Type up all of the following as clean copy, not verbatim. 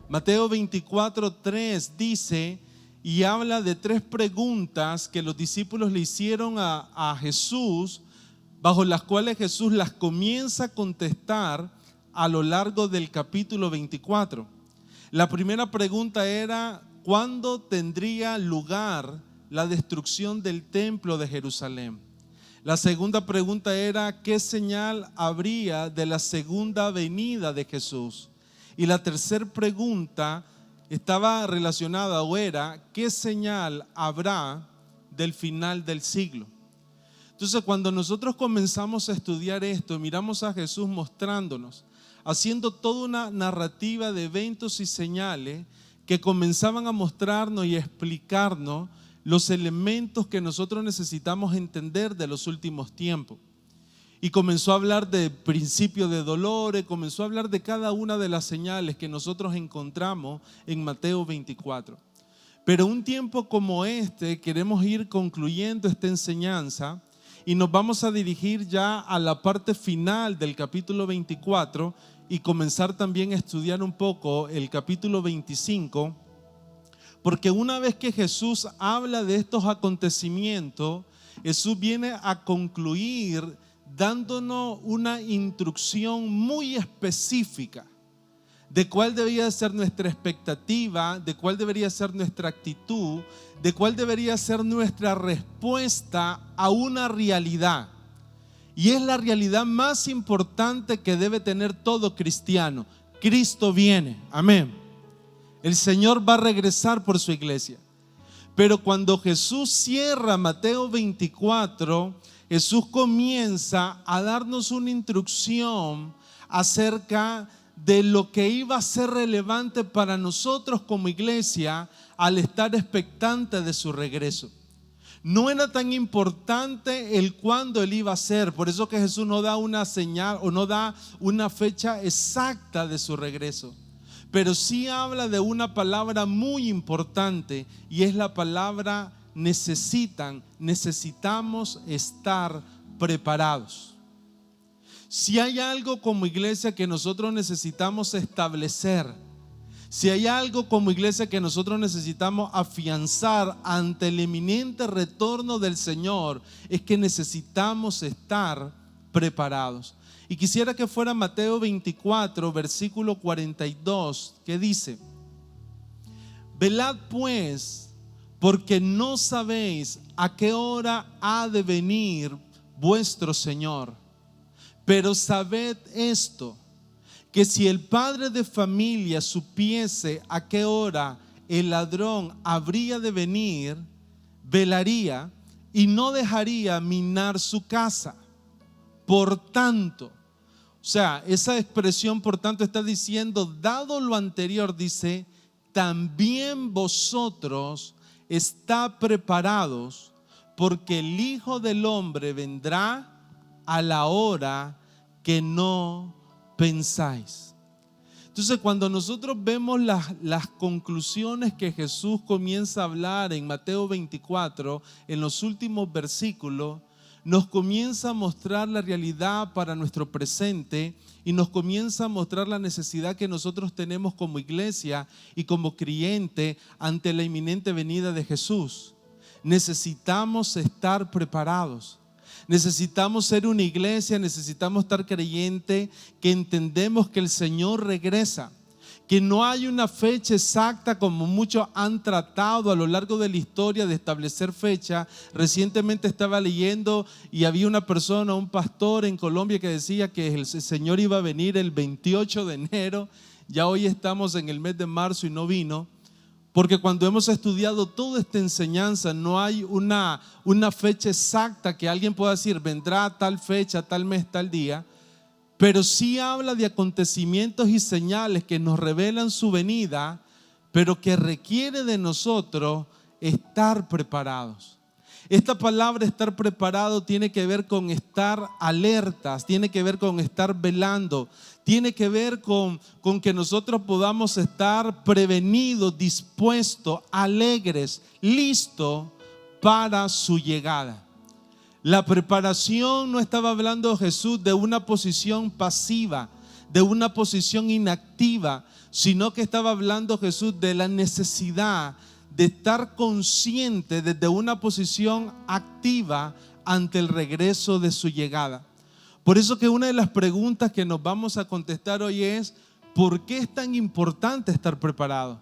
Mateo 24:3 dice y habla de 3 preguntas que los discípulos le hicieron a Jesús, bajo las cuales Jesús las comienza a contestar a lo largo del capítulo 24. La primera pregunta era: ¿cuándo tendría lugar la destrucción del templo de Jerusalén? La segunda pregunta era: ¿qué señal habría de la segunda venida de Jesús? Y la tercera pregunta estaba relacionada o era: ¿qué señal habrá del final del siglo? Entonces, cuando nosotros comenzamos a estudiar esto, miramos a Jesús mostrándonos, haciendo toda una narrativa de eventos y señales que comenzaban a mostrarnos y a explicarnos los elementos que nosotros necesitamos entender de los últimos tiempos. Y comenzó a hablar de principio de dolores, comenzó a hablar de cada una de las señales que nosotros encontramos en Mateo 24. Pero un tiempo como este queremos ir concluyendo esta enseñanza y nos vamos a dirigir ya a la parte final del capítulo 24 y comenzar también a estudiar un poco el capítulo 25, porque una vez que Jesús habla de estos acontecimientos, Jesús viene a concluir dándonos una instrucción muy específica de cuál debería ser nuestra expectativa, de cuál debería ser nuestra actitud, de cuál debería ser nuestra respuesta a una realidad. Y es la realidad más importante que debe tener todo cristiano. Cristo viene, amén. El Señor va a regresar por su iglesia. Pero cuando Jesús cierra Mateo 24, Jesús comienza a darnos una instrucción acerca de lo que iba a ser relevante para nosotros como iglesia al estar expectante de su regreso. No era tan importante el cuándo Él iba a ser, por eso que Jesús no da una señal o no da una fecha exacta de su regreso. Pero sí habla de una palabra muy importante y es la palabra necesitamos estar preparados. Si hay algo como iglesia que nosotros necesitamos establecer, si hay algo como iglesia que nosotros necesitamos afianzar ante el inminente retorno del Señor, es que necesitamos estar preparados. Y quisiera que fuera Mateo 24, versículo 42, que dice: velad pues, porque no sabéis a qué hora ha de venir vuestro Señor. Pero sabed esto, que si el padre de familia supiese a qué hora el ladrón habría de venir, velaría y no dejaría minar su casa. Por tanto, o sea, esa expresión por tanto está diciendo, dado lo anterior, dice, también vosotros está preparados, porque el Hijo del Hombre vendrá a la hora que no pensáis. Entonces, cuando nosotros vemos las conclusiones que Jesús comienza a hablar en Mateo 24, en los últimos versículos, nos comienza a mostrar la realidad para nuestro presente y nos comienza a mostrar la necesidad que nosotros tenemos como iglesia y como creyente ante la inminente venida de Jesús. Necesitamos estar preparados. Necesitamos ser una iglesia, necesitamos estar creyentes que entendemos que el Señor regresa, que no hay una fecha exacta como muchos han tratado a lo largo de la historia de establecer fecha. Recientemente estaba leyendo y había una persona, un pastor en Colombia que decía que el Señor iba a venir el 28 de enero, ya hoy estamos en el mes de marzo y no vino. Porque cuando hemos estudiado toda esta enseñanza no hay una fecha exacta que alguien pueda decir vendrá tal fecha, tal mes, tal día, pero sí habla de acontecimientos y señales que nos revelan su venida, pero que requiere de nosotros estar preparados. Esta palabra estar preparado tiene que ver con estar alertas, tiene que ver con estar velando, tiene que ver con que nosotros podamos estar prevenidos, dispuestos, alegres, listos para su llegada. La preparación no estaba hablando Jesús de una posición pasiva, de una posición inactiva, sino que estaba hablando Jesús de la necesidad de estar consciente desde una posición activa ante el regreso de su llegada. Por eso que una de las preguntas que nos vamos a contestar hoy es: ¿por qué es tan importante estar preparado?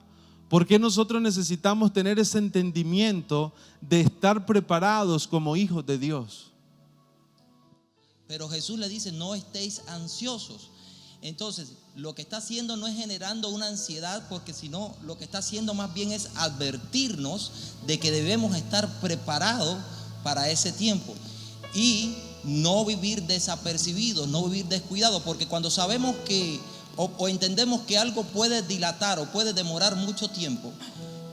¿Por qué nosotros necesitamos tener ese entendimiento de estar preparados como hijos de Dios? Pero Jesús le dice: no estéis ansiosos. Entonces, lo que está haciendo no es generando una ansiedad, porque sino lo que está haciendo más bien es advertirnos de que debemos estar preparados para ese tiempo y no vivir desapercibidos, no vivir descuidados, porque cuando sabemos que o entendemos que algo puede dilatar o puede demorar mucho tiempo,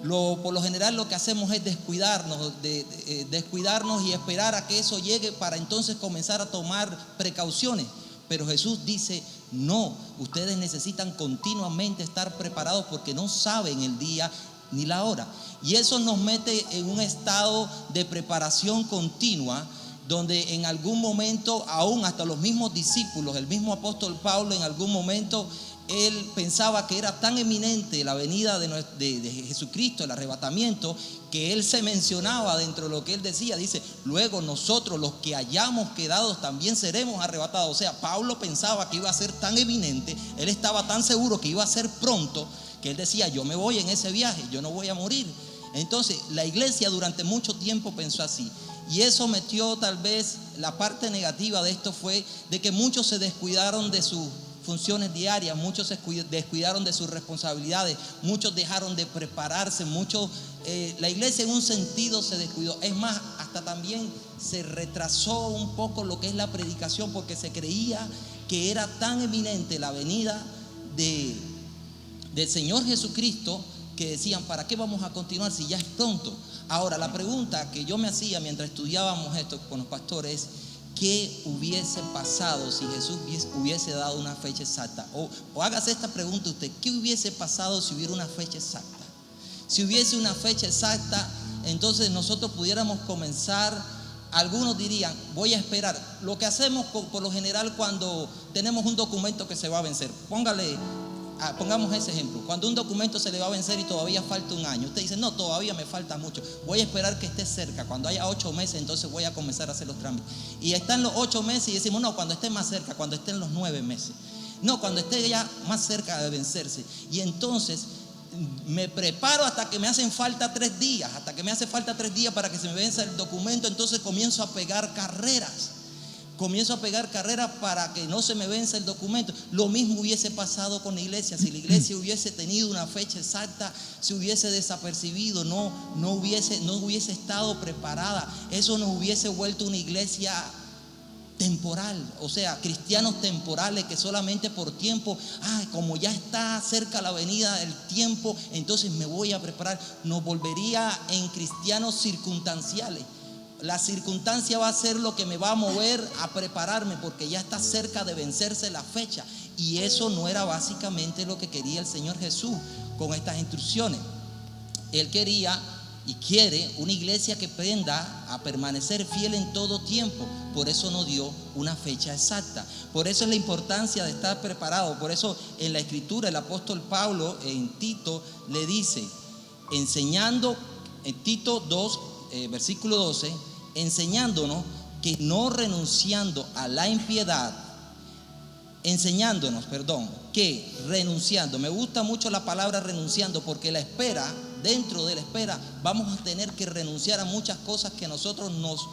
por lo general lo que hacemos es descuidarnos y esperar a que eso llegue para entonces comenzar a tomar precauciones. Pero Jesús dice: no, ustedes necesitan continuamente estar preparados porque no saben el día ni la hora. Y eso nos mete en un estado de preparación continua, donde en algún momento, aún hasta los mismos discípulos, el mismo apóstol Pablo, en algún momento él pensaba que era tan eminente la venida de Jesucristo, el arrebatamiento, que él se mencionaba dentro de lo que él decía. Dice: luego nosotros, los que hayamos quedado, también seremos arrebatados. O sea, Pablo pensaba que iba a ser tan eminente, él estaba tan seguro que iba a ser pronto, que él decía: yo me voy en ese viaje, yo no voy a morir. Entonces la iglesia durante mucho tiempo pensó así. Y eso metió, tal vez la parte negativa de esto fue de que muchos se descuidaron de sus funciones diarias, muchos se descuidaron de sus responsabilidades, muchos dejaron de prepararse, la iglesia en un sentido se descuidó. Es más, hasta también se retrasó un poco lo que es la predicación, porque se creía que era tan eminente la venida del Señor Jesucristo, que decían: ¿para qué vamos a continuar si ya es pronto? Ahora, la pregunta que yo me hacía mientras estudiábamos esto con los pastores es: ¿qué hubiese pasado si Jesús hubiese dado una fecha exacta? O hágase esta pregunta usted: ¿qué hubiese pasado si hubiera una fecha exacta? Si hubiese una fecha exacta, entonces nosotros pudiéramos comenzar. Algunos dirían: voy a esperar. Lo que hacemos por lo general cuando tenemos un documento que se va a vencer, pongamos ese ejemplo. Cuando un documento se le va a vencer y todavía falta un año, usted dice: no, todavía me falta mucho, voy a esperar que esté cerca. Cuando haya 8 meses, entonces voy a comenzar a hacer los trámites. Y están los 8 meses y decimos: no, cuando esté más cerca, cuando estén los 9 meses. No, cuando esté ya más cerca de vencerse. Y entonces me preparo hasta que me hacen falta 3 días, para que se me venza el documento. Entonces comienzo a pegar carreras para que no se me venza el documento. Lo mismo hubiese pasado con la iglesia. Si la iglesia hubiese tenido una fecha exacta, se hubiese desapercibido, no hubiese estado preparada. Eso nos hubiese vuelto una iglesia temporal, o sea, cristianos temporales que solamente por tiempo, como ya está cerca la venida del tiempo, entonces me voy a preparar. Nos volvería en cristianos circunstanciales. La circunstancia va a ser lo que me va a mover a prepararme, porque ya está cerca de vencerse la fecha. Y eso no era básicamente lo que quería el Señor Jesús con estas instrucciones. Él quería y quiere una iglesia que aprenda a permanecer fiel en todo tiempo. Por eso nos dio una fecha exacta. Por eso es la importancia de estar preparado. Por eso en la escritura el apóstol Pablo en Tito le dice, enseñando, en Tito 2, versículo 12, enseñándonos que no renunciando a la impiedad, que renunciando, me gusta mucho la palabra renunciando, porque la espera, dentro de la espera, vamos a tener que renunciar a muchas cosas que a nosotros nos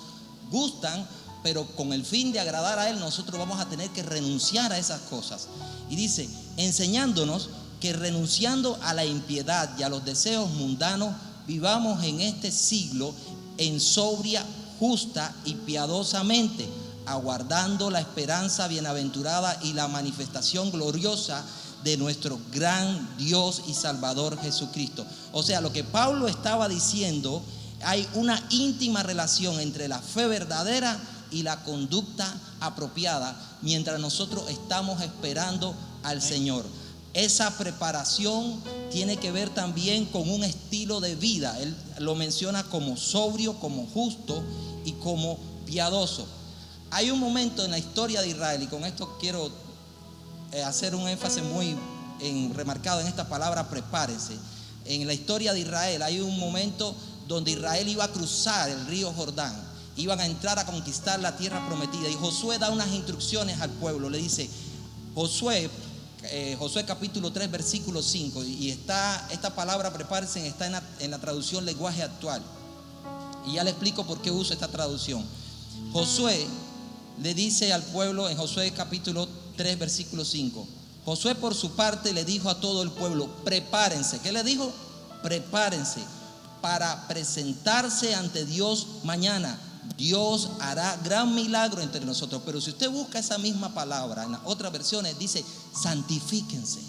gustan, pero con el fin de agradar a Él, nosotros vamos a tener que renunciar a esas cosas. Y dice, enseñándonos que renunciando a la impiedad y a los deseos mundanos, vivamos en este siglo en sobria, justa y piadosamente, aguardando la esperanza bienaventurada y la manifestación gloriosa de nuestro gran Dios y Salvador Jesucristo. O sea, lo que Pablo estaba diciendo, hay una íntima relación entre la fe verdadera y la conducta apropiada mientras nosotros estamos esperando al Señor. Esa preparación tiene que ver también con un estilo de vida. Él lo menciona como sobrio, como justo y como piadoso. Hay un momento en la historia de Israel, y con esto quiero hacer un énfasis muy remarcado en esta palabra prepárense. En la historia de Israel hay un momento donde Israel iba a cruzar el río Jordán, iban a entrar a conquistar la tierra prometida, y Josué da unas instrucciones al pueblo. Le dice, Josué capítulo 3 versículo 5, y esta palabra prepárense está en la traducción lenguaje actual, y ya le explico por qué uso esta traducción. Josué le dice al pueblo en Josué capítulo 3 versículo 5, Josué por su parte le dijo a todo el pueblo, prepárense. ¿Qué le dijo? Prepárense para presentarse ante Dios mañana. Dios hará gran milagro entre nosotros. Pero si usted busca esa misma palabra en las otras versiones, dice santifíquense.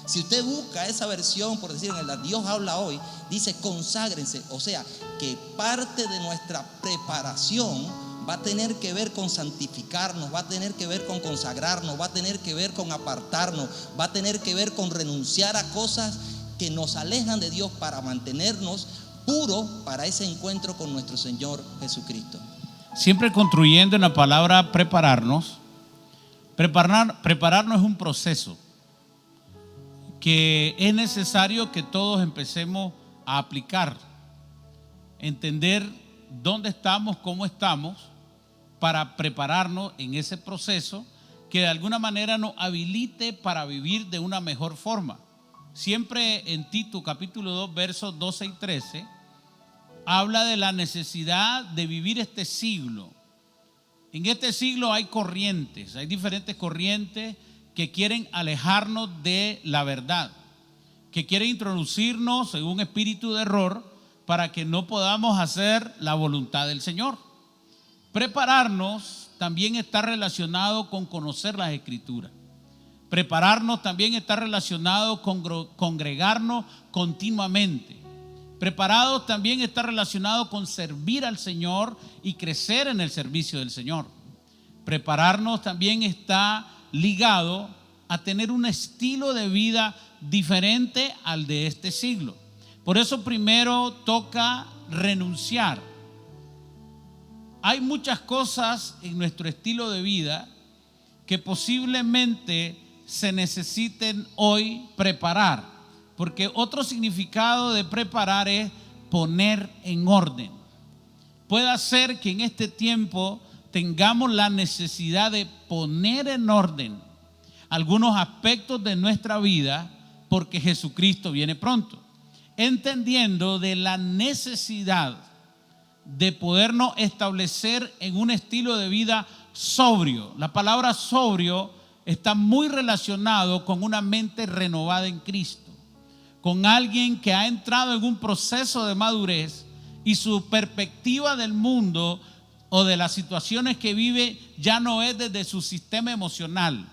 Si usted busca esa versión, por decir en la Dios habla hoy, dice conságrense. O sea, que parte de nuestra preparación va a tener que ver con santificarnos, va a tener que ver con consagrarnos, va a tener que ver con apartarnos, va a tener que ver con renunciar a cosas que nos alejan de Dios para mantenernos puros para ese encuentro con nuestro Señor Jesucristo. Siempre construyendo en la palabra prepararnos. Prepararnos es un proceso que es necesario que todos empecemos a aplicar, entender dónde estamos, cómo estamos, para prepararnos en ese proceso que de alguna manera nos habilite para vivir de una mejor forma. Siempre en Tito capítulo 2 versos 12 y 13 habla de la necesidad de vivir este siglo. En este siglo hay corrientes, hay diferentes corrientes que quieren alejarnos de la verdad, que quieren introducirnos en un espíritu de error para que no podamos hacer la voluntad del Señor. Prepararnos también está relacionado con conocer las Escrituras. Prepararnos también está relacionado con congregarnos continuamente. Preparados también está relacionado con servir al Señor y crecer en el servicio del Señor. Prepararnos también está ligado a tener un estilo de vida diferente al de este siglo. Por eso primero toca renunciar. Hay muchas cosas en nuestro estilo de vida que posiblemente se necesiten hoy preparar, porque otro significado de preparar es poner en orden. Puede ser que en este tiempo tengamos la necesidad de poner en orden algunos aspectos de nuestra vida porque Jesucristo viene pronto, entendiendo de la necesidad de podernos establecer en un estilo de vida sobrio. La palabra sobrio está muy relacionado con una mente renovada en Cristo, con alguien que ha entrado en un proceso de madurez y su perspectiva del mundo o de las situaciones que vive ya no es desde su sistema emocional,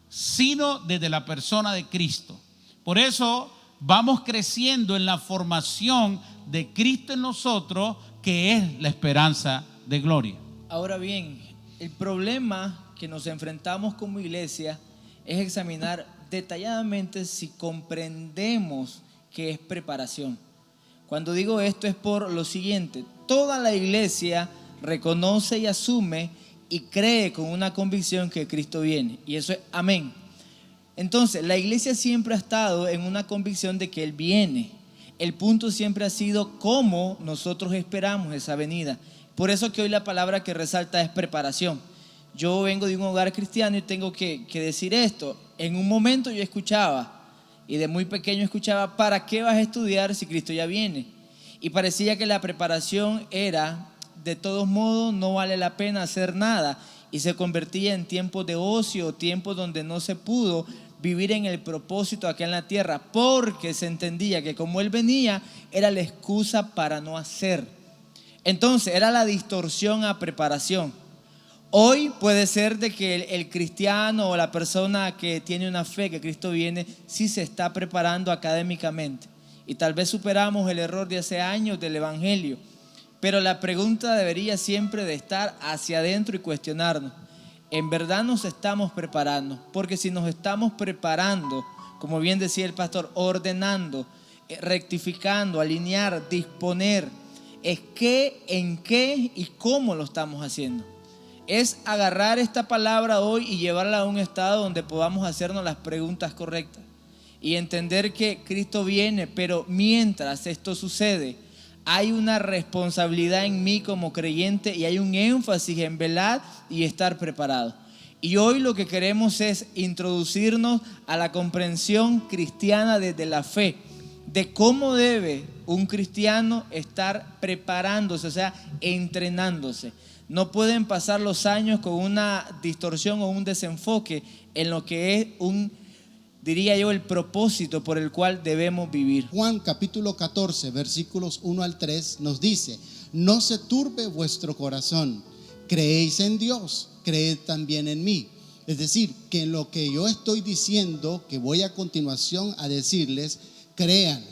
sino desde la persona de Cristo. Por eso vamos creciendo en la formación de Cristo en nosotros, que es la esperanza de gloria. Ahora bien, el problema que nos enfrentamos como iglesia es examinar detalladamente si comprendemos qué es preparación. Cuando digo esto es por lo siguiente: toda la iglesia reconoce y asume y cree con una convicción que Cristo viene, y eso es amén. Entonces, la iglesia siempre ha estado en una convicción de que Él viene. El punto siempre ha sido cómo nosotros esperamos esa venida. Por eso que hoy la palabra que resalta es preparación. Yo vengo de un hogar cristiano y tengo que decir esto. En un momento yo escuchaba, y de muy pequeño escuchaba, ¿para qué vas a estudiar si Cristo ya viene? Y parecía que la preparación era, de todos modos, no vale la pena hacer nada. Y se convertía en tiempos de ocio, tiempos donde no se pudo vivir en el propósito acá en la tierra, porque se entendía que como Él venía, era la excusa para no hacer. Entonces era la distorsión a preparación. Hoy puede ser de que el cristiano o la persona que tiene una fe que Cristo viene, sí se está preparando académicamente, y tal vez superamos el error de hace años del evangelio, pero la pregunta debería siempre de estar hacia adentro y cuestionarnos: ¿en verdad nos estamos preparando? Porque si nos estamos preparando, como bien decía el pastor, ordenando, rectificando, alinear, disponer, es qué, en qué y cómo lo estamos haciendo. es agarrar esta palabra hoy y llevarla a un estado donde podamos hacernos las preguntas correctas y entender que Cristo viene, pero mientras esto sucede, hay una responsabilidad en mí como creyente y hay un énfasis en velar y estar preparado. Y hoy lo que queremos es introducirnos a la comprensión cristiana desde la fe, de cómo debe un cristiano estar preparándose, o sea, entrenándose. No pueden pasar los años con una distorsión o un desenfoque en lo que es diría yo, el propósito por el cual debemos vivir. Juan capítulo 14, versículos 1 al 3 nos dice: no se turbe vuestro corazón, creéis en Dios, creed también en mí. Es decir, que en lo que yo estoy diciendo, que voy a continuación a decirles, crean.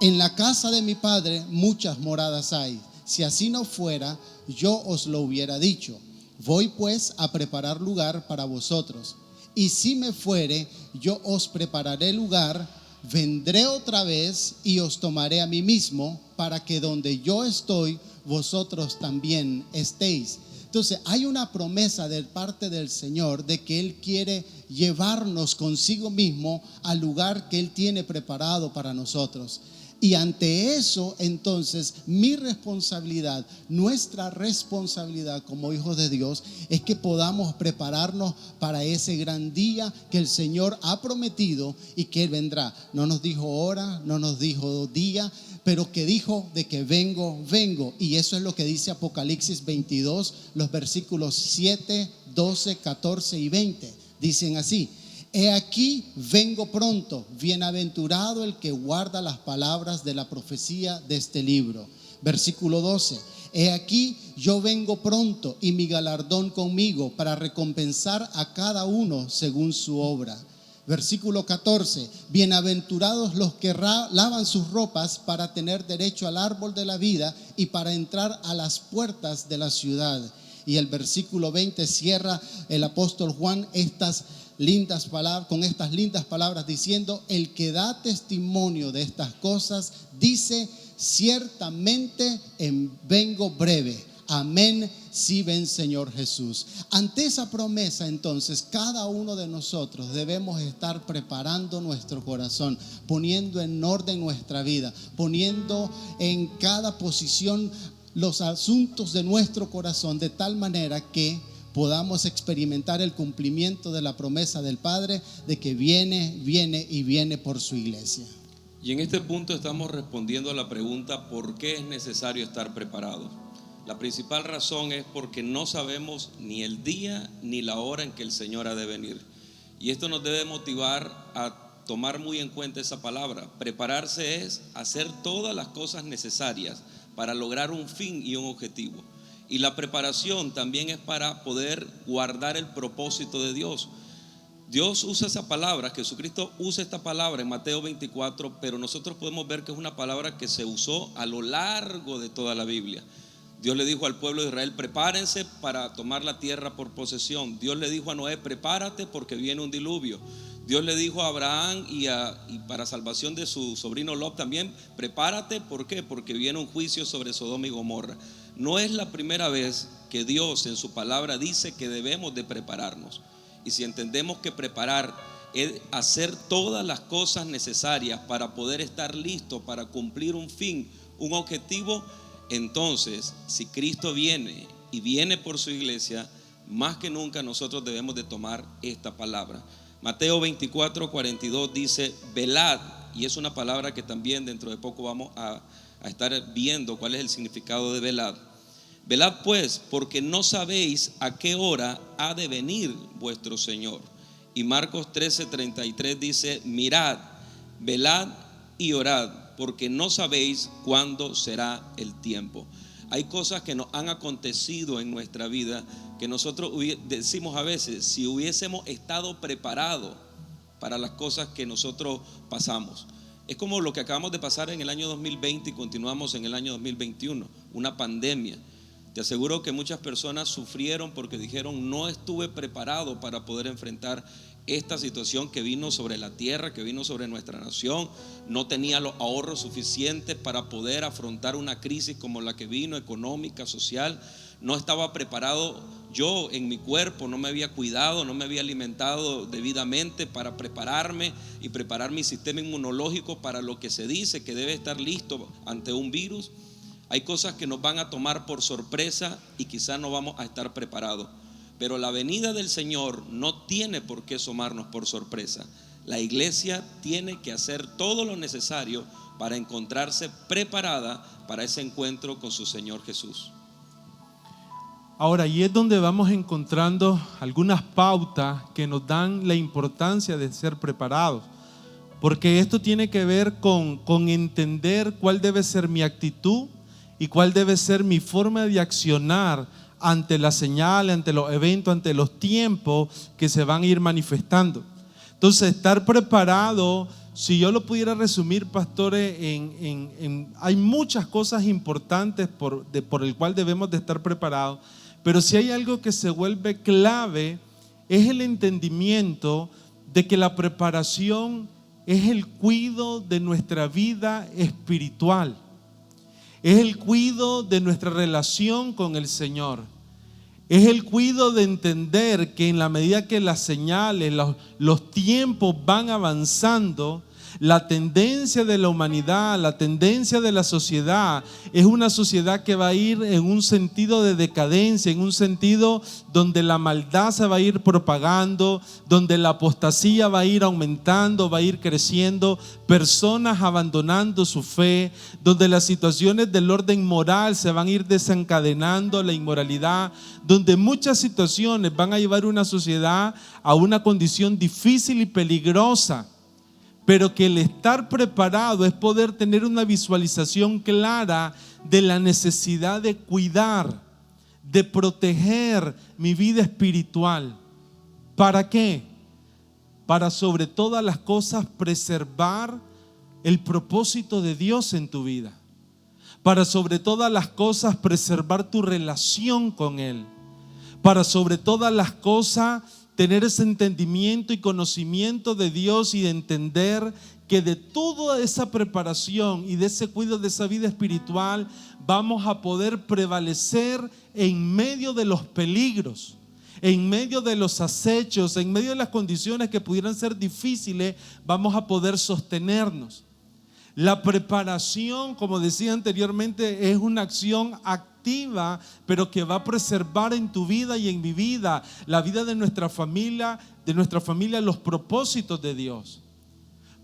En la casa de mi Padre muchas moradas hay. Si así no fuera, yo os lo hubiera dicho. Voy pues a preparar lugar para vosotros. Y si me fuere, yo os prepararé lugar, vendré otra vez y os tomaré a mí mismo, para que donde yo estoy, vosotros también estéis. Entonces hay una promesa de parte del Señor de que Él quiere llevarnos consigo mismo al lugar que Él tiene preparado para nosotros. Y ante eso, entonces, mi responsabilidad, nuestra responsabilidad como hijos de Dios, es que podamos prepararnos para ese gran día que el Señor ha prometido y que Él vendrá. No nos dijo hora, no nos dijo día, pero que dijo de que vengo. Y eso es lo que dice Apocalipsis 22, los versículos 7, 12, 14 y 20. Dicen así: he aquí vengo pronto, bienaventurado el que guarda las palabras de la profecía de este libro. Versículo 12: he aquí yo vengo pronto y mi galardón conmigo para recompensar a cada uno según su obra. Versículo 14: bienaventurados los que lavan sus ropas para tener derecho al árbol de la vida y para entrar a las puertas de la ciudad. Y el versículo 20 cierra el apóstol Juan con estas lindas palabras diciendo: el que da testimonio de estas cosas dice: ciertamente vengo breve. Amén, si ven Señor Jesús. Ante esa promesa, entonces, cada uno de nosotros debemos estar preparando nuestro corazón, poniendo en orden nuestra vida, poniendo en cada posición los asuntos de nuestro corazón, de tal manera que podamos experimentar el cumplimiento de la promesa del Padre de que viene por su iglesia. Y en este punto estamos respondiendo a la pregunta: ¿por qué es necesario estar preparado? La principal razón es porque no sabemos ni el día ni la hora en que el Señor ha de venir. Y esto nos debe motivar a tomar muy en cuenta esa palabra. Prepararse es hacer todas las cosas necesarias para lograr un fin y un objetivo. Y la preparación también es para poder guardar el propósito de Dios. Dios usa esa palabra, Jesucristo usa esta palabra en Mateo 24, pero nosotros podemos ver que es una palabra que se usó a lo largo de toda la Biblia. Dios le dijo al pueblo de Israel: prepárense para tomar la tierra por posesión. Dios le dijo a Noé: prepárate porque viene un diluvio. Dios le dijo a Abraham y para salvación de su sobrino Lot también: prepárate. ¿Por qué? Porque viene un juicio sobre Sodoma y Gomorra. No es la primera vez que Dios en su palabra dice que debemos de prepararnos. Y si entendemos que preparar es hacer todas las cosas necesarias para poder estar listo para cumplir un fin, un objetivo, entonces si Cristo viene y viene por su iglesia, más que nunca nosotros debemos de tomar esta palabra. Mateo 24, 42 dice: velad. Y es una palabra que también dentro de poco vamos a estar viendo cuál es el significado de velad. Velad pues, porque no sabéis a qué hora ha de venir vuestro Señor. Y Marcos 13, 33 dice: mirad, velad y orad, porque no sabéis cuándo será el tiempo. Hay cosas que nos han acontecido en nuestra vida que nosotros decimos a veces: si hubiésemos estado preparados para las cosas que nosotros pasamos. Es como lo que acabamos de pasar en el año 2020 y continuamos en el año 2021, una pandemia. Te aseguro que muchas personas sufrieron porque dijeron: no estuve preparado para poder enfrentar esta situación que vino sobre la tierra, que vino sobre nuestra nación. No tenía los ahorros suficientes para poder afrontar una crisis como la que vino, económica, social. no estaba preparado yo en mi cuerpo, no me había cuidado, no me había alimentado debidamente para prepararme y preparar mi sistema inmunológico para lo que se dice que debe estar listo ante un virus. Hay cosas que nos van a tomar por sorpresa y quizás no vamos a estar preparados. Pero la venida del Señor no tiene por qué tomarnos por sorpresa. La iglesia tiene que hacer todo lo necesario para encontrarse preparada para ese encuentro con su Señor Jesús. Ahora, y es donde vamos encontrando algunas pautas que nos dan la importancia de ser preparados. Porque esto tiene que ver con entender cuál debe ser mi actitud y cuál debe ser mi forma de accionar ante las señales, ante los eventos, ante los tiempos que se van a ir manifestando. Entonces, estar preparado, si yo lo pudiera resumir, pastores, hay muchas cosas importantes por el cual debemos de estar preparados, pero si hay algo que se vuelve clave, es el entendimiento de que la preparación es el cuidado de nuestra vida espiritual. Es el cuidado de nuestra relación con el Señor. Es el cuidado de entender que en la medida que las señales, los tiempos van avanzando, la tendencia de la humanidad, la tendencia de la sociedad es una sociedad que va a ir en un sentido de decadencia, en un sentido donde la maldad se va a ir propagando, donde la apostasía va a ir aumentando, va a ir creciendo, personas abandonando su fe, donde las situaciones del orden moral se van a ir desencadenando, la inmoralidad, donde muchas situaciones van a llevar una sociedad a una condición difícil y peligrosa. Pero que el estar preparado es poder tener una visualización clara de la necesidad de cuidar, de proteger mi vida espiritual. ¿Para qué? Para sobre todas las cosas preservar el propósito de Dios en tu vida. Para sobre todas las cosas preservar tu relación con Él. Para sobre todas las cosas tener ese entendimiento y conocimiento de Dios y de entender que de toda esa preparación y de ese cuidado de esa vida espiritual vamos a poder prevalecer en medio de los peligros, en medio de los acechos, en medio de las condiciones que pudieran ser difíciles, vamos a poder sostenernos. La preparación, como decía anteriormente, es una acción activa, pero que va a preservar en tu vida y en mi vida, la vida de nuestra familia, los propósitos de Dios.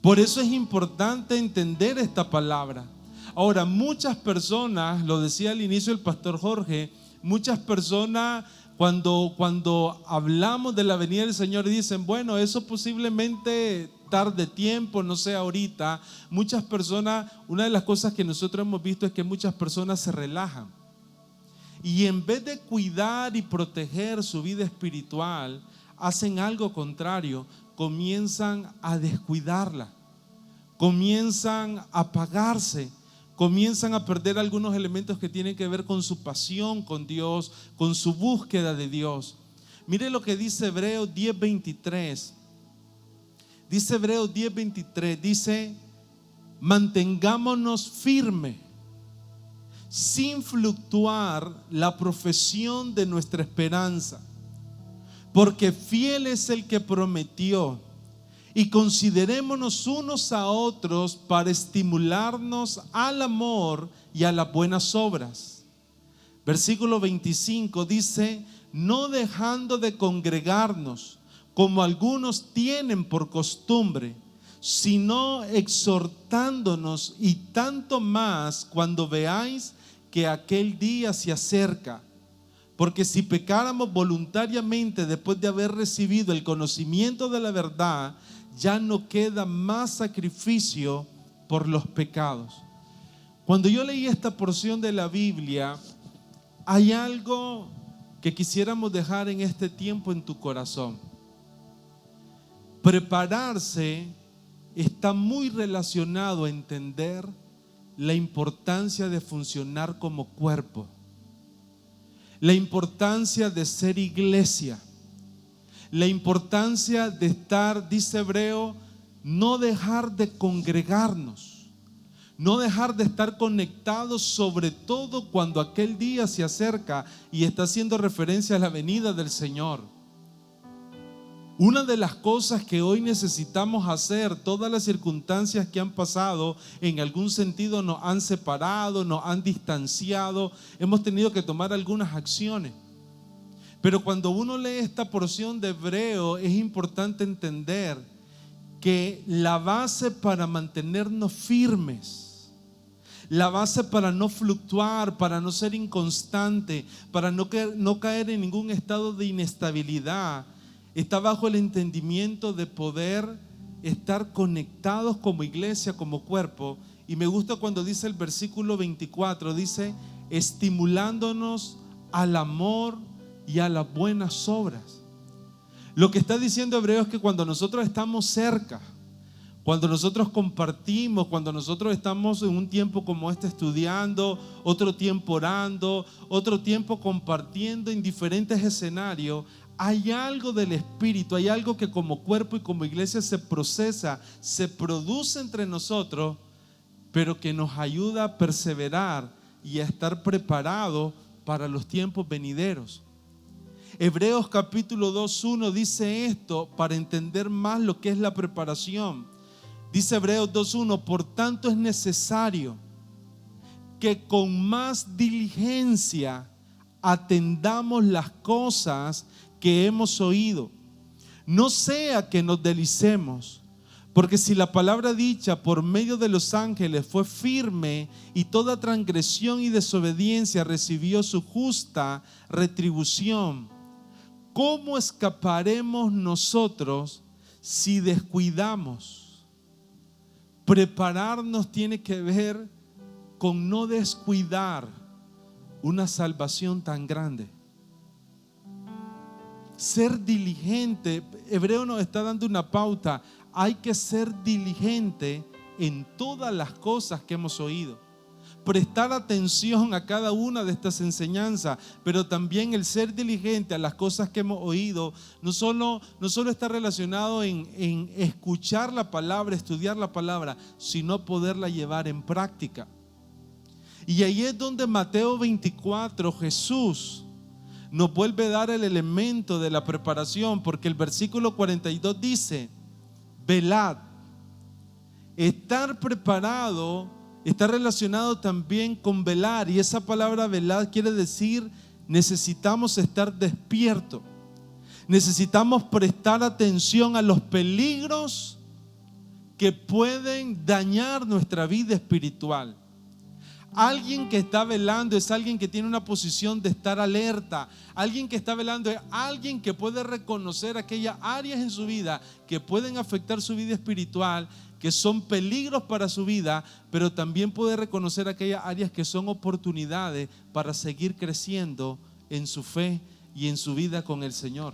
Por eso es importante entender esta palabra. Ahora, muchas personas, lo decía al inicio el pastor Jorge, muchas personas cuando hablamos de la venida del Señor dicen, bueno, eso posiblemente tarde tiempo, no sé ahorita. Muchas personas, una de las cosas que nosotros hemos visto es que muchas personas se relajan. Y en vez de cuidar y proteger su vida espiritual, hacen algo contrario, comienzan a descuidarla, comienzan a apagarse, comienzan a perder algunos elementos que tienen que ver con su pasión con Dios, con su búsqueda de Dios. Mire lo que dice Hebreos 10:23. Dice Hebreos 10:23, dice, mantengámonos firmes, sin fluctuar la profesión de nuestra esperanza, porque fiel es el que prometió, y considerémonos unos a otros para estimularnos al amor y a las buenas obras. Versículo 25 dice, no dejando de congregarnos, como algunos tienen por costumbre, sino exhortándonos, y tanto más cuando veáis que aquel día se acerca. Porque si pecáramos voluntariamente después de haber recibido el conocimiento de la verdad, ya no queda más sacrificio por los pecados. Cuando yo leí esta porción de la Biblia, hay algo que quisiéramos dejar en este tiempo en tu corazón. Prepararse está muy relacionado a entender la importancia de funcionar como cuerpo, la importancia de ser iglesia, la importancia de estar, dice Hebreo, no dejar de congregarnos, No dejar de estar conectados, sobre todo cuando aquel día se acerca y está haciendo referencia a la venida del Señor. Una de las cosas que hoy necesitamos hacer, todas las circunstancias que han pasado, en algún sentido nos han separado, nos han distanciado, hemos tenido que tomar algunas acciones. Pero cuando uno lee esta porción de Hebreo, es importante entender que la base para mantenernos firmes, la base para no fluctuar, para no ser inconstante, para no caer en ningún estado de inestabilidad, está bajo el entendimiento de poder estar conectados como iglesia, como cuerpo. Y me gusta cuando dice el versículo 24, dice, estimulándonos al amor y a las buenas obras. Lo que está diciendo Hebreo es que cuando nosotros estamos cerca, cuando nosotros compartimos, cuando nosotros estamos en un tiempo como este estudiando, otro tiempo orando, otro tiempo compartiendo en diferentes escenarios, hay algo del Espíritu, hay algo que como cuerpo y como iglesia se procesa, se produce entre nosotros, pero que nos ayuda a perseverar y a estar preparados para los tiempos venideros. Hebreos capítulo 2:1 dice esto para entender más lo que es la preparación. Dice Hebreos 2:1, por tanto es necesario que con más diligencia atendamos las cosas que hemos oído, no sea que nos deslicemos, porque si la palabra dicha por medio de los ángeles fue firme y toda transgresión y desobediencia recibió su justa retribución, ¿cómo escaparemos nosotros si descuidamos? Prepararnos tiene que ver con no descuidar una salvación tan grande. Ser diligente, Hebreo nos está dando una pauta. Hay que ser diligente en todas las cosas que hemos oído. Prestar atención a cada una de estas enseñanzas, pero también el ser diligente a las cosas que hemos oído, no solo está relacionado en escuchar la palabra, estudiar la palabra, sino poderla llevar en práctica. Y ahí es donde Mateo 24, Jesús nos vuelve a dar el elemento de la preparación, porque el versículo 42 dice, velad. Estar preparado está relacionado también con velar, y esa palabra velad quiere decir necesitamos estar despiertos, necesitamos prestar atención a los peligros que pueden dañar nuestra vida espiritual. Alguien que está velando es alguien que tiene una posición de estar alerta. Alguien que está velando es alguien que puede reconocer aquellas áreas en su vida que pueden afectar su vida espiritual, que son peligros para su vida, pero también puede reconocer aquellas áreas que son oportunidades para seguir creciendo en su fe y en su vida con el Señor.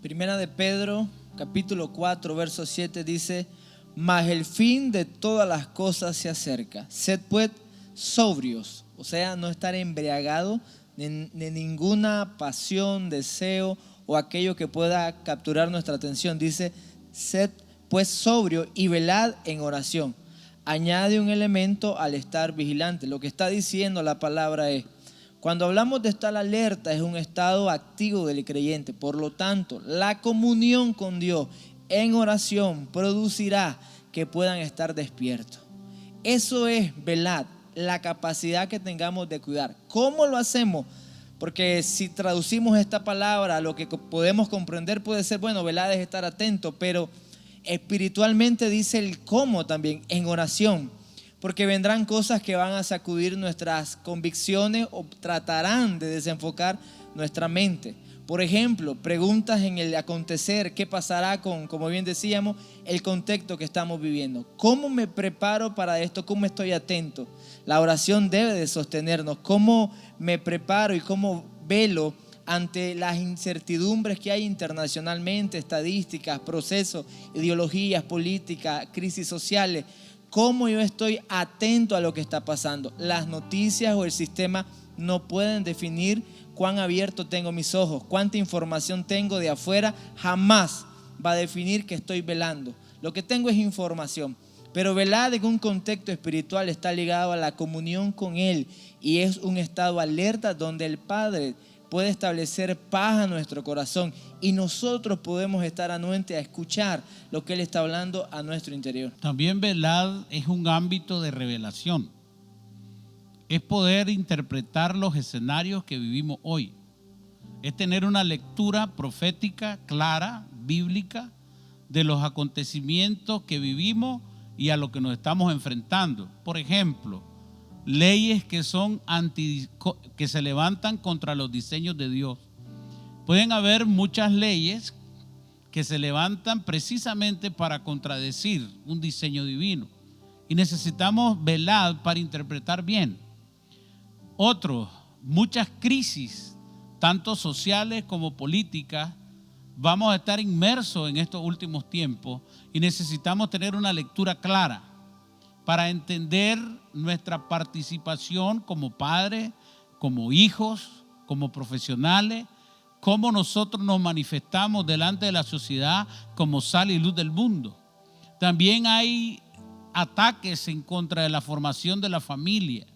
Primera de Pedro, capítulo 4, verso 7 dice, mas el fin de todas las cosas se acerca. Sed pues sobrios, o sea, no estar embriagado de ninguna pasión, deseo o aquello que pueda capturar nuestra atención. Dice, sed pues sobrio y velad en oración. Añade un elemento al estar vigilante. Lo que está diciendo la palabra es, cuando hablamos de estar alerta, es un estado activo del creyente. Por lo tanto, la comunión con Dios en oración producirá que puedan estar despiertos. Eso es velad, la capacidad que tengamos de cuidar. ¿Cómo lo hacemos? Porque si traducimos esta palabra, lo que podemos comprender puede ser, bueno, velad es estar atento, pero espiritualmente dice el cómo también, en oración. Porque vendrán cosas que van a sacudir nuestras convicciones o tratarán de desenfocar nuestra mente. Por ejemplo, preguntas en el acontecer, ¿qué pasará con, como bien decíamos, el contexto que estamos viviendo? ¿Cómo me preparo para esto? ¿Cómo estoy atento? La oración debe de sostenernos. ¿Cómo me preparo y cómo velo ante las incertidumbres que hay internacionalmente, estadísticas, procesos, ideologías, políticas, crisis sociales? ¿Cómo yo estoy atento a lo que está pasando? Las noticias o el sistema no pueden definir cuán abierto tengo mis ojos, cuánta información tengo de afuera, jamás va a definir que estoy velando. Lo que tengo es información, Pero velad en un contexto espiritual está ligado a la comunión con Él y es un estado alerta donde el Padre puede establecer paz a nuestro corazón y nosotros podemos estar anuentes a escuchar lo que Él está hablando a nuestro interior. También velad es un ámbito de revelación. Es poder interpretar los escenarios que vivimos hoy. Es tener una lectura profética clara, bíblica, de los acontecimientos que vivimos y a lo que nos estamos enfrentando. Por ejemplo, leyes que se levantan contra los diseños de Dios. Pueden haber muchas leyes que se levantan precisamente para contradecir un diseño divino y necesitamos velar para interpretar bien. Muchas crisis, tanto sociales como políticas, vamos a estar inmersos en estos últimos tiempos y necesitamos tener una lectura clara para entender nuestra participación como padres, como hijos, como profesionales, cómo nosotros nos manifestamos delante de la sociedad como sal y luz del mundo. También hay ataques en contra de la formación de la familia.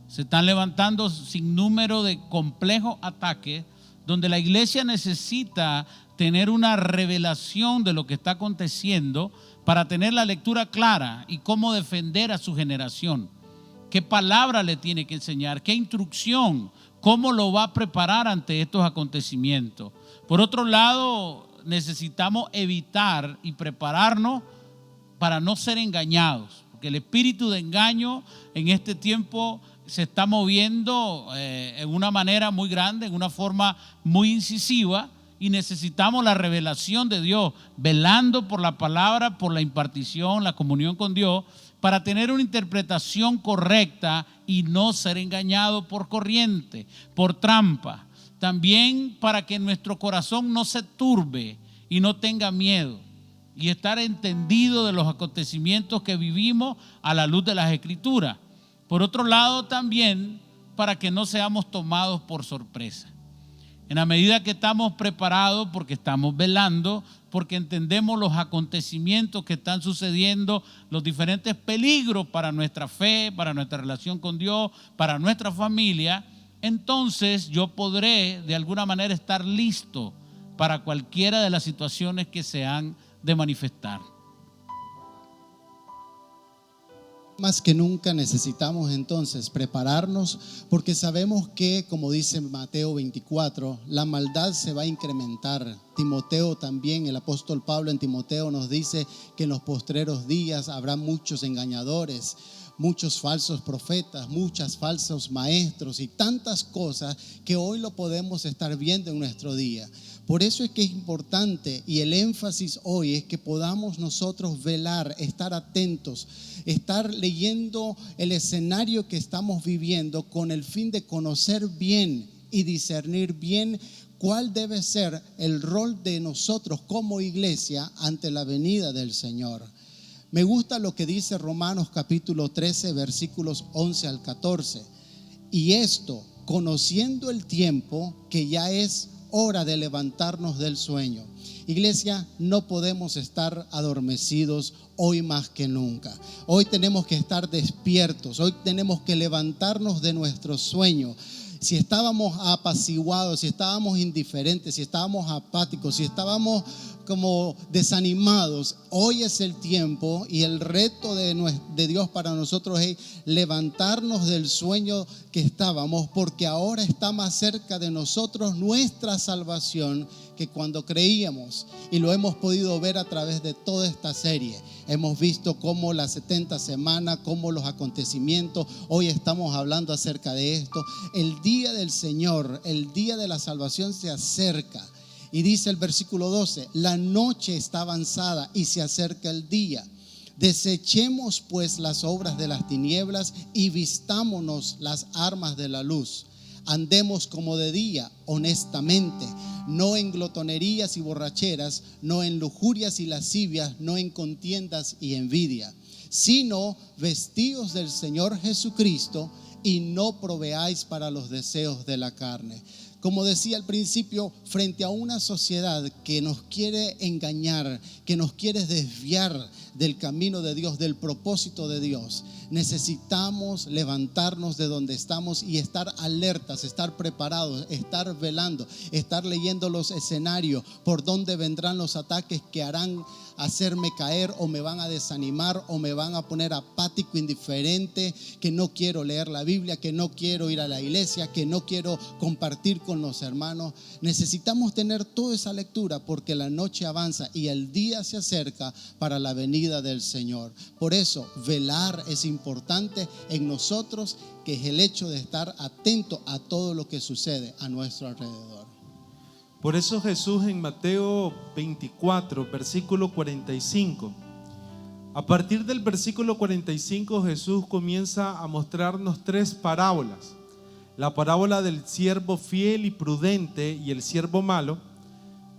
Se están levantando sin número de complejos ataques donde la iglesia necesita tener una revelación de lo que está aconteciendo para tener la lectura clara y cómo defender a su generación. ¿Qué palabra le tiene que enseñar? ¿Qué instrucción? ¿Cómo lo va a preparar ante estos acontecimientos? Por otro lado, necesitamos evitar y prepararnos para no ser engañados, porque el espíritu de engaño en este tiempo se está moviendo en una manera muy grande, en una forma muy incisiva, y necesitamos la revelación de Dios, velando por la palabra, por la impartición, la comunión con Dios, para tener una interpretación correcta y no ser engañado por corriente, por trampa. También para que nuestro corazón no se turbe y no tenga miedo, y estar entendido de los acontecimientos que vivimos a la luz de las Escrituras. Por otro lado, también para que no seamos tomados por sorpresa. En la medida que estamos preparados, porque estamos velando, porque entendemos los acontecimientos que están sucediendo, los diferentes peligros para nuestra fe, para nuestra relación con Dios, para nuestra familia, entonces yo podré de alguna manera estar listo para cualquiera de las situaciones que se han de manifestar. Más que nunca necesitamos entonces prepararnos porque sabemos que, como dice Mateo 24, la maldad se va a incrementar. Timoteo también, el apóstol Pablo en Timoteo nos dice que en los postreros días habrá muchos engañadores, muchos falsos profetas, muchos falsos maestros y tantas cosas que hoy lo podemos estar viendo en nuestro día. Por eso es que es importante y el énfasis hoy es que podamos nosotros velar, estar atentos, estar leyendo el escenario que estamos viviendo con el fin de conocer bien y discernir bien cuál debe ser el rol de nosotros como iglesia ante la venida del Señor. Me gusta lo que dice Romanos capítulo 13, versículos 11 al 14. Y esto, conociendo el tiempo, que ya es hora de levantarnos del sueño. Iglesia, no podemos estar adormecidos hoy más que nunca. Hoy tenemos que estar despiertos, hoy tenemos que levantarnos de nuestro sueño. Si estábamos apaciguados, si estábamos indiferentes, si estábamos apáticos, si estábamos como desanimados, hoy es el tiempo y el reto de Dios para nosotros es levantarnos del sueño que estábamos, porque ahora está más cerca de nosotros nuestra salvación que cuando creíamos, y lo hemos podido ver a través de toda esta serie. Hemos visto cómo las 70 semanas, cómo los acontecimientos, hoy estamos hablando acerca de esto. El día del Señor, el día de la salvación se acerca. Y dice el versículo 12, la noche está avanzada y se acerca el día. Desechemos pues las obras de las tinieblas y vistámonos las armas de la luz. Andemos como de día, honestamente, no en glotonerías y borracheras, no en lujurias y lascivias, no en contiendas y envidia, sino vestidos del Señor Jesucristo y no proveáis para los deseos de la carne. como decía al principio, frente a una sociedad que nos quiere engañar, que nos quiere desviar del camino de Dios, del propósito de Dios, necesitamos levantarnos de donde estamos y estar alertas, estar preparados, estar velando, estar leyendo los escenarios, por donde vendrán los ataques que harán hacerme caer o me van a desanimar o me van a poner apático, indiferente, que no quiero leer la Biblia, que no quiero ir a la iglesia, que no quiero compartir con los hermanos. Necesitamos tener toda esa lectura porque la noche avanza y el día se acerca para la venida del Señor. Por eso velar es importante en nosotros, que es el hecho de estar atento a todo lo que sucede a nuestro alrededor. Por eso Jesús en Mateo 24, versículo 45, a partir del versículo 45 Jesús comienza a mostrarnos tres parábolas. La parábola del siervo fiel y prudente y el siervo malo.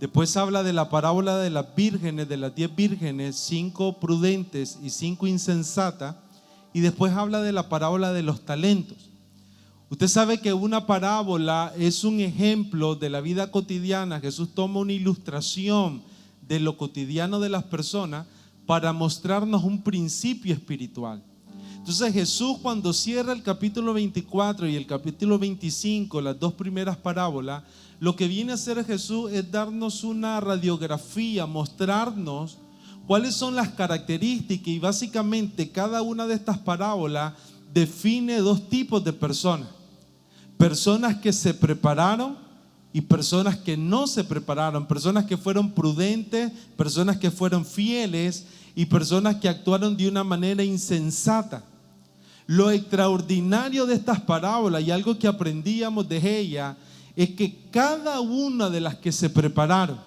Después habla de la parábola de las vírgenes, de las 10 vírgenes, 5 prudentes y 5 insensatas. Y después habla de la parábola de los talentos. Usted sabe que una parábola es un ejemplo de la vida cotidiana. Jesús toma una ilustración de lo cotidiano de las personas para mostrarnos un principio espiritual. Entonces Jesús, cuando cierra el capítulo 24 y el capítulo 25, las dos primeras parábolas, lo que viene a hacer Jesús es darnos una radiografía, mostrarnos cuáles son las características, y básicamente cada una de estas parábolas define dos tipos de personas. Personas que se prepararon y personas que no se prepararon. Personas que fueron prudentes, personas que fueron fieles y personas que actuaron de una manera insensata. Lo extraordinario de estas parábolas y algo que aprendíamos de ellas es que cada una de las que se prepararon,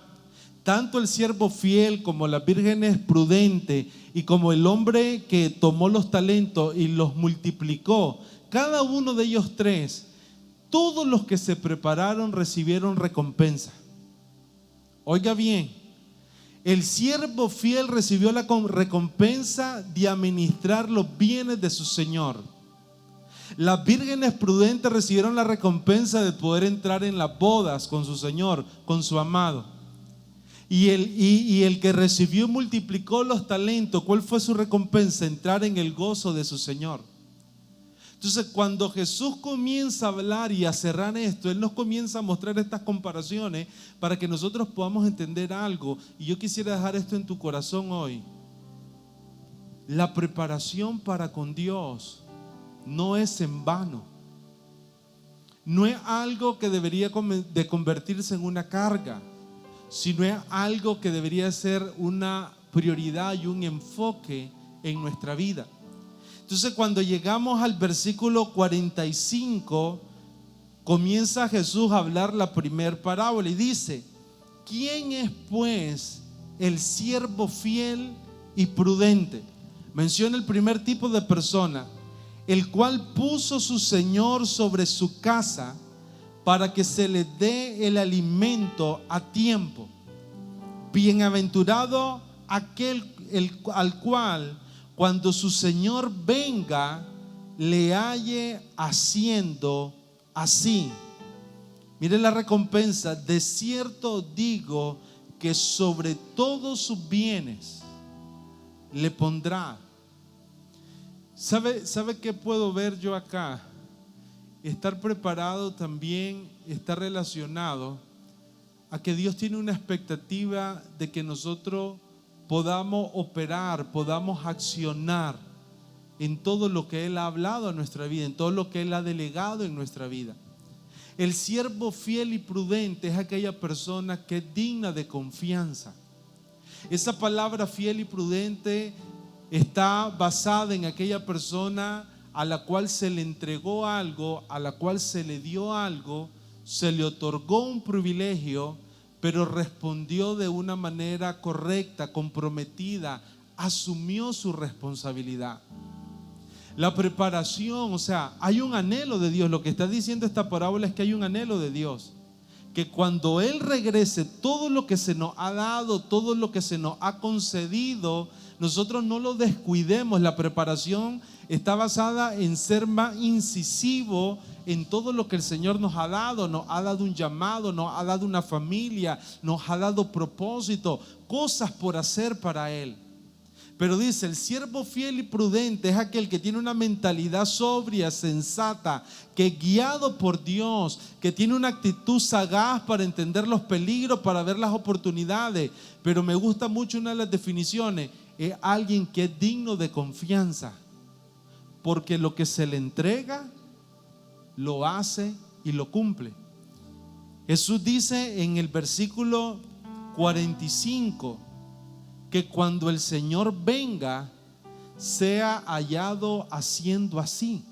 tanto el siervo fiel como las vírgenes prudentes y como el hombre que tomó los talentos y los multiplicó, cada uno de ellos tres, todos los que se prepararon recibieron recompensa. Oiga bien, el siervo fiel recibió la recompensa de administrar los bienes de su Señor. Las vírgenes prudentes recibieron la recompensa de poder entrar en las bodas con su Señor, con su amado. Y el que recibió y multiplicó los talentos, ¿cuál fue su recompensa? Entrar en el gozo de su Señor. Entonces, cuando Jesús comienza a hablar y a cerrar esto, Él nos comienza a mostrar estas comparaciones para que nosotros podamos entender algo. Y yo quisiera dejar esto en tu corazón hoy. La preparación para con Dios no es en vano. No es algo que debería de convertirse en una carga, sino es algo que debería ser una prioridad y un enfoque en nuestra vida. Entonces, cuando llegamos al versículo 45, comienza Jesús a hablar la primer parábola y dice: ¿quién es pues el siervo fiel y prudente? Menciona el primer tipo de persona, el cual puso su Señor sobre su casa para que se le dé el alimento a tiempo. Bienaventurado aquel al cual, cuando su Señor venga, le halle haciendo así. Mire la recompensa: de cierto digo que sobre todos sus bienes le pondrá. ¿Sabe qué puedo ver yo acá? Estar preparado también está relacionado a que Dios tiene una expectativa de que nosotros podamos operar, podamos accionar en todo lo que Él ha hablado en nuestra vida, en todo lo que Él ha delegado en nuestra vida. El siervo fiel y prudente es aquella persona que es digna de confianza. Esa palabra fiel y prudente está basada en aquella persona a la cual se le entregó algo, a la cual se le dio algo, se le otorgó un privilegio, pero respondió de una manera correcta, comprometida, asumió su responsabilidad. La preparación, o sea, hay un anhelo de Dios. Lo que está diciendo esta parábola es que hay un anhelo de Dios, que cuando Él regrese, todo lo que se nos ha dado, todo lo que se nos ha concedido, nosotros no lo descuidemos. La preparación está basada en ser más incisivo en todo lo que el Señor nos ha dado un llamado, nos ha dado una familia, nos ha dado propósito, cosas por hacer para Él. Pero dice, el siervo fiel y prudente es aquel que tiene una mentalidad sobria, sensata, que guiado por Dios, que tiene una actitud sagaz para entender los peligros, para ver las oportunidades. Pero me gusta mucho una de las definiciones, es alguien que es digno de confianza, porque lo que se le entrega, lo hace y lo cumple. Jesús dice en el versículo 45, que cuando el Señor venga sea hallado haciendo así,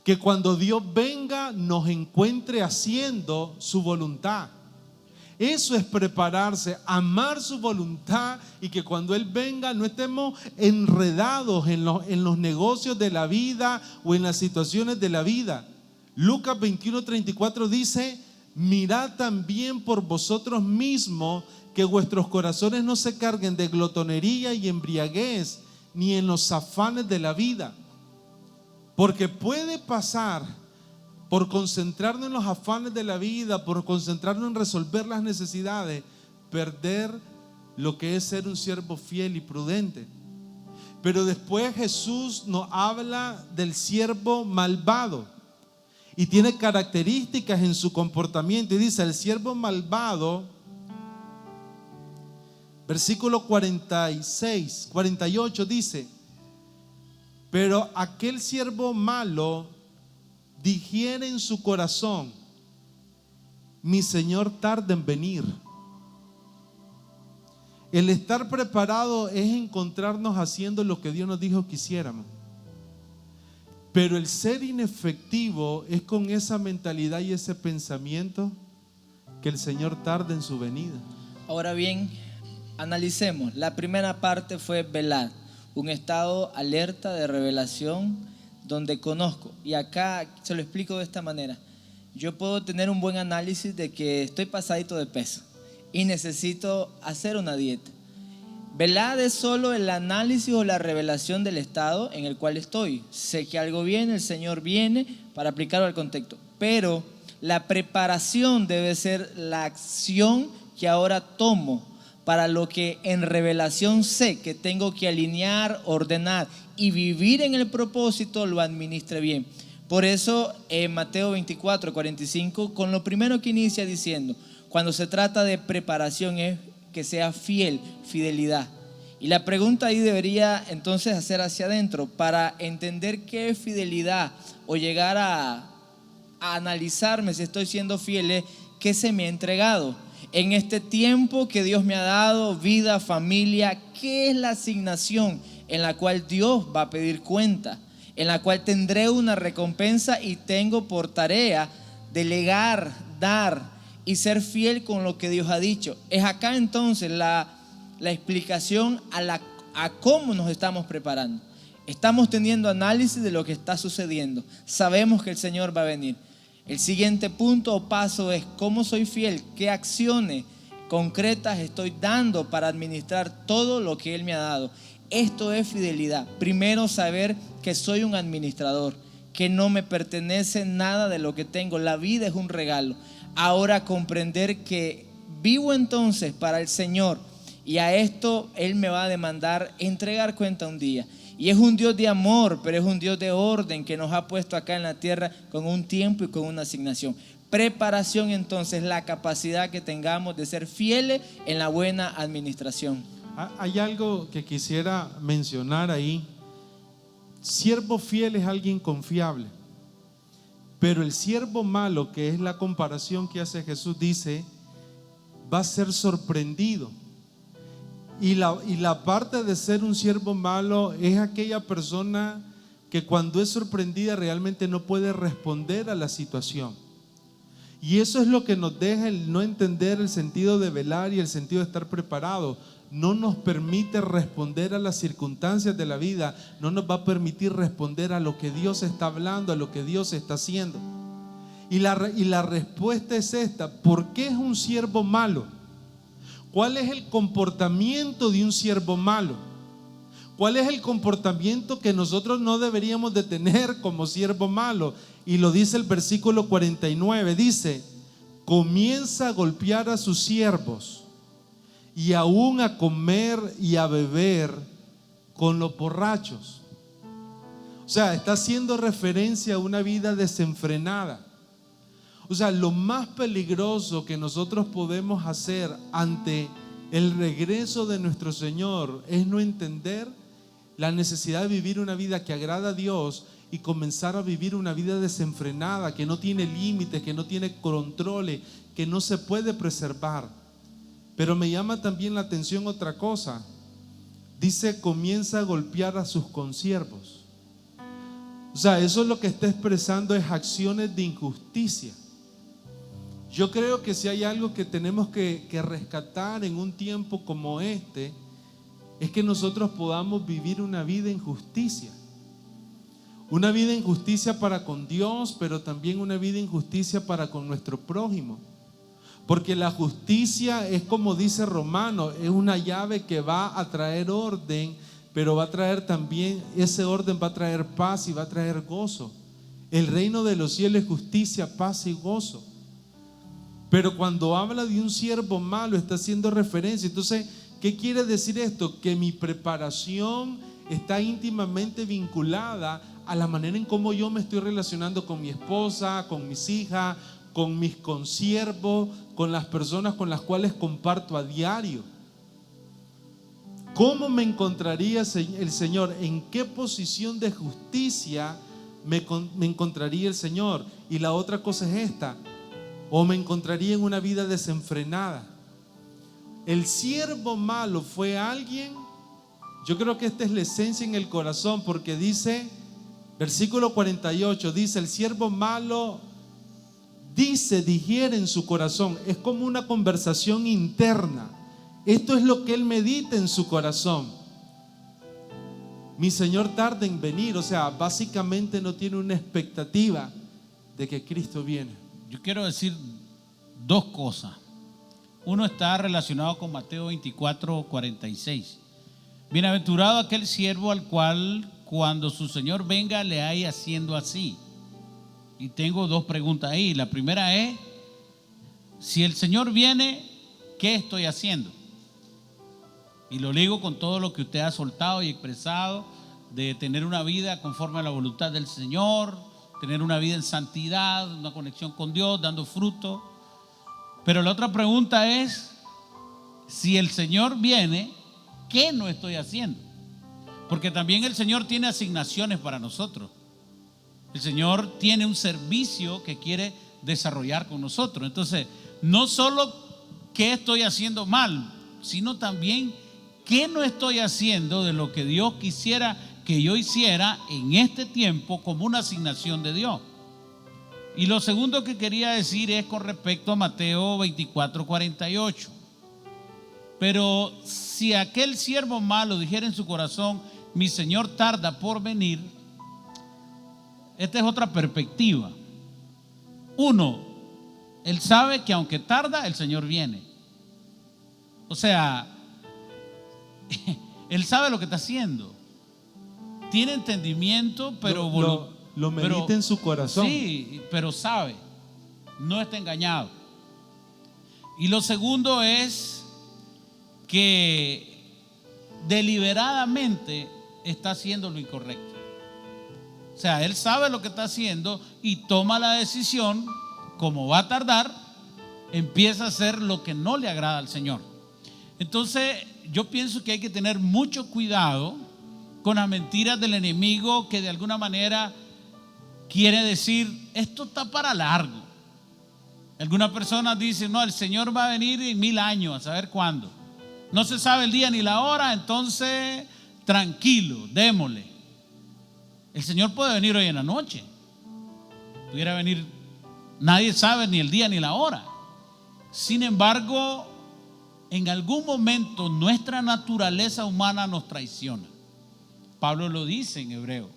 que cuando Dios venga nos encuentre haciendo su voluntad. Eso es prepararse, amar su voluntad, y que cuando Él venga no estemos enredados en los negocios de la vida o en las situaciones de la vida. Lucas 21:34 dice, mirad también por vosotros mismos que vuestros corazones no se carguen de glotonería y embriaguez, ni en los afanes de la vida. Porque puede pasar, por concentrarnos en los afanes de la vida, por concentrarnos en resolver las necesidades, perder lo que es ser un siervo fiel y prudente. Pero después Jesús nos habla del siervo malvado y tiene características en su comportamiento, y dice, el siervo malvado, versículo 48 dice, pero aquel siervo malo dijere en su corazón, mi Señor tarda en venir. El estar preparado es encontrarnos haciendo lo que Dios nos dijo que hiciéramos. Pero el ser inefectivo es con esa mentalidad y ese pensamiento que el Señor tarda en su venida. Ahora bien, analicemos. La primera parte fue velar, un estado alerta de revelación donde conozco. Y acá se lo explico de esta manera. Yo puedo tener un buen análisis de que estoy pasadito de peso y necesito hacer una dieta. Velar es solo el análisis o la revelación del estado en el cual estoy. Sé que algo viene, el Señor viene para aplicarlo al contexto. Pero la preparación debe ser la acción que ahora tomo para lo que en revelación sé que tengo que alinear, ordenar y vivir en el propósito, lo administre bien. Por eso en Mateo 24:45, con lo primero que inicia diciendo, cuando se trata de preparación es que sea fiel, fidelidad. Y la pregunta ahí debería entonces hacer hacia adentro para entender qué es fidelidad o llegar a analizarme si estoy siendo fiel, es qué se me ha entregado. En este tiempo que Dios me ha dado, vida, familia, ¿qué es la asignación en la cual Dios va a pedir cuenta? En la cual tendré una recompensa y tengo por tarea delegar, dar y ser fiel con lo que Dios ha dicho. Es acá entonces la explicación a cómo nos estamos preparando. Estamos teniendo análisis de lo que está sucediendo. Sabemos que el Señor va a venir. El siguiente punto o paso es cómo soy fiel, qué acciones concretas estoy dando para administrar todo lo que Él me ha dado. Esto es fidelidad. Primero, saber que soy un administrador, que no me pertenece nada de lo que tengo. La vida es un regalo. Ahora comprender que vivo entonces para el Señor, y a esto Él me va a demandar entregar cuenta un día. Y es un Dios de amor, pero es un Dios de orden que nos ha puesto acá en la tierra con un tiempo y con una asignación. Preparación entonces, la capacidad que tengamos de ser fieles en la buena administración. Hay algo que quisiera mencionar ahí. Siervo fiel es alguien confiable, pero el siervo malo, que es la comparación que hace Jesús, dice, va a ser sorprendido. Y la parte de ser un siervo malo es aquella persona que cuando es sorprendida realmente no puede responder a la situación. Y eso es lo que nos deja el no entender el sentido de velar y el sentido de estar preparado. No nos permite responder a las circunstancias de la vida, no nos va a permitir responder a lo que Dios está hablando, a lo que Dios está haciendo. Y la respuesta es esta: ¿por qué es un siervo malo? ¿Cuál es el comportamiento de un siervo malo? ¿Cuál es el comportamiento que nosotros no deberíamos de tener como siervo malo? Y lo dice el versículo 49, dice: comienza a golpear a sus siervos y aún a comer y a beber con los borrachos. O sea, está haciendo referencia a una vida desenfrenada. O sea, lo más peligroso que nosotros podemos hacer ante el regreso de nuestro Señor es no entender la necesidad de vivir una vida que agrada a Dios y comenzar a vivir una vida desenfrenada, que no tiene límites, que no tiene controles, que no se puede preservar. Pero me llama también la atención otra cosa. Dice: comienza a golpear a sus consiervos. O sea, eso es lo que está expresando, es acciones de injusticia. Yo creo que si hay algo que tenemos que rescatar en un tiempo como este, es que nosotros podamos vivir una vida en justicia. Una vida en justicia para con Dios, pero también una vida en justicia para con nuestro prójimo. Porque la justicia es, como dice Romano, es una llave que va a traer orden, pero va a traer también, ese orden va a traer paz y va a traer gozo. El reino de los cielos es justicia, paz y gozo. Pero cuando habla de un siervo malo, está haciendo referencia. Entonces, ¿qué quiere decir esto? Que mi preparación está íntimamente vinculada a la manera en cómo yo me estoy relacionando con mi esposa, con mis hijas, con mis consiervos, con las personas con las cuales comparto a diario. ¿Cómo me encontraría el Señor? ¿En qué posición de justicia me encontraría el Señor? Y la otra cosa es esta: o me encontraría en una vida desenfrenada. El siervo malo fue alguien, yo creo que esta es la esencia en el corazón, porque dice, versículo 48, dice: el siervo malo digiere en su corazón. Es como una conversación interna. Esto es lo que él medita en su corazón: mi Señor tarda en venir. O sea, básicamente no tiene una expectativa de que Cristo viene. Yo quiero decir dos cosas. Uno está relacionado con Mateo 24, 46. Bienaventurado aquel siervo al cual cuando su Señor venga le haya haciendo así. Y tengo dos preguntas ahí. La primera es: si el Señor viene, ¿qué estoy haciendo? Y lo ligo con todo lo que usted ha soltado y expresado, de tener una vida conforme a la voluntad del Señor, tener una vida en santidad, una conexión con Dios, dando fruto. Pero la otra pregunta es: si el Señor viene, ¿qué no estoy haciendo? Porque también el Señor tiene asignaciones para nosotros. El Señor tiene un servicio que quiere desarrollar con nosotros. Entonces, no solo qué estoy haciendo mal, sino también qué no estoy haciendo de lo que Dios quisiera que yo hiciera en este tiempo como una asignación de Dios. Y lo segundo que quería decir es con respecto a Mateo 24, 48. Pero si aquel siervo malo dijera en su corazón: mi Señor tarda por venir, esta es otra perspectiva. Uno, él sabe que aunque tarda, el Señor viene. O sea, él sabe lo que está haciendo. Tiene entendimiento, pero lo medita en su corazón. Sí, pero sabe, no está engañado. Y lo segundo es que deliberadamente está haciendo lo incorrecto. O sea, él sabe lo que está haciendo y toma la decisión, como va a tardar, empieza a hacer lo que no le agrada al Señor. Entonces, yo pienso que hay que tener mucho cuidado con las mentiras del enemigo, que de alguna manera quiere decir: esto está para largo. Algunas personas dicen: no, el Señor va a venir en 1000 años, a saber cuándo. No se sabe el día ni la hora, entonces tranquilo, démosle. El Señor puede venir hoy en la noche. Pudiera venir, nadie sabe ni el día ni la hora. Sin embargo, en algún momento nuestra naturaleza humana nos traiciona. Pablo lo dice en Hebreo,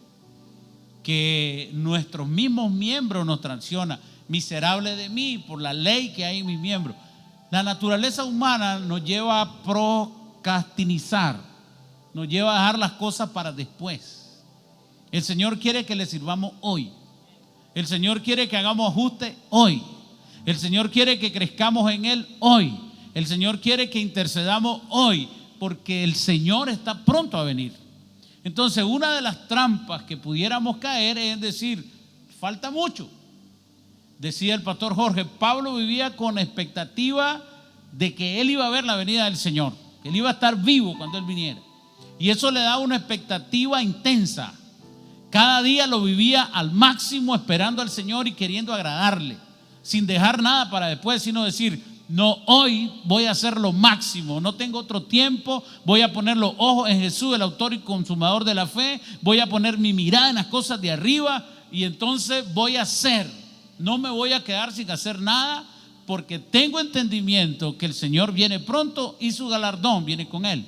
que nuestros mismos miembros nos traicionan. Miserable de mí, por la ley que hay en mis miembros. La naturaleza humana nos lleva a procrastinizar, nos lleva a dejar las cosas para después. El Señor quiere que le sirvamos hoy. El Señor quiere que hagamos ajustes hoy. El Señor quiere que crezcamos en Él hoy. El Señor quiere que intercedamos hoy, porque el Señor está pronto a venir. Entonces, una de las trampas que pudiéramos caer es decir, falta mucho. Decía el pastor Jorge, Pablo vivía con expectativa de que él iba a ver la venida del Señor, que él iba a estar vivo cuando él viniera. Y eso le daba una expectativa intensa. Cada día lo vivía al máximo, esperando al Señor y queriendo agradarle, sin dejar nada para después, sino decir, no, hoy voy a hacer lo máximo, no tengo otro tiempo, voy a poner los ojos en Jesús, el autor y consumador de la fe, voy a poner mi mirada en las cosas de arriba y entonces voy a hacer, no me voy a quedar sin hacer nada, porque tengo entendimiento que el Señor viene pronto y su galardón viene con Él.